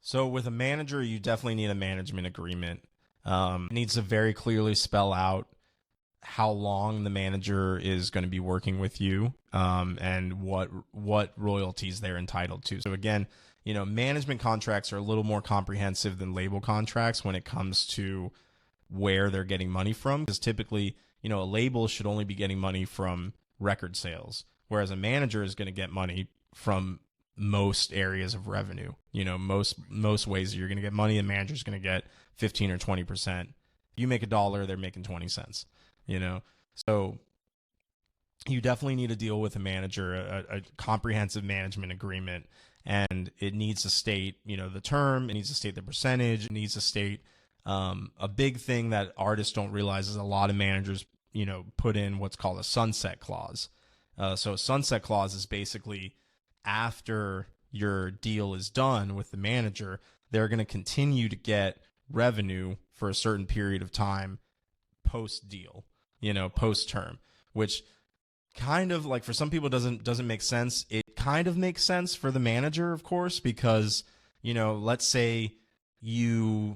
So with a manager, you definitely need a management agreement. It needs to very clearly spell out how long the manager is going to be working with you, and what royalties they're entitled to. So again, management contracts are a little more comprehensive than label contracts when it comes to where they're getting money from, because typically, a label should only be getting money from record sales, whereas a manager is going to get money from most areas of revenue. Most ways that you're going to get money, the manager's going to get 15 or 20%. You make $1, they're making 20 cents. So you definitely need to deal with a manager, a comprehensive management agreement, and it needs to state, the term, it needs to state the percentage, it needs to state a big thing that artists don't realize is a lot of managers, put in what's called a sunset clause. So a sunset clause is basically after your deal is done with the manager, they're going to continue to get revenue for a certain period of time post deal, post term, which kind of, like, for some people doesn't make sense. It kind of makes sense for the manager, of course, because, let's say you're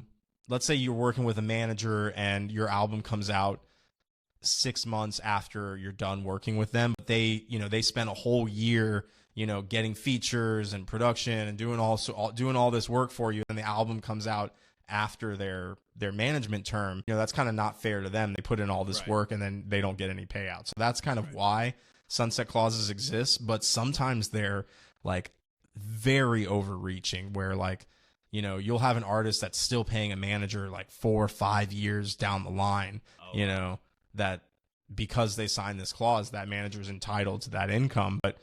working with a manager and your album comes out 6 months after you're done working with them, but they spent a whole year, getting features and production and doing all this work for you, and the album comes out after their management term. That's kind of not fair to them. They put in all this work and then they don't get any payouts. So that's kind of why sunset clauses exist, but sometimes they're like very overreaching, where like, you'll have an artist that's still paying a manager like 4 or 5 years down the line, that because they signed this clause, that manager is entitled to that income. But,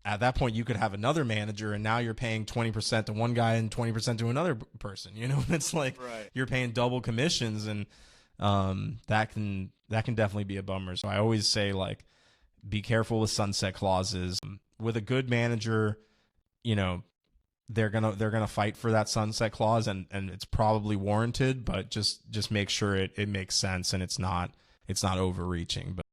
at that point you could have another manager and now you're paying 20% to one guy and 20% to another person, it's like you're paying double commissions, and that can definitely be a bummer. So I always say, like, be careful with sunset clauses. With a good manager, they're gonna fight for that sunset clause, and it's probably warranted, but just make sure it makes sense and it's not overreaching. But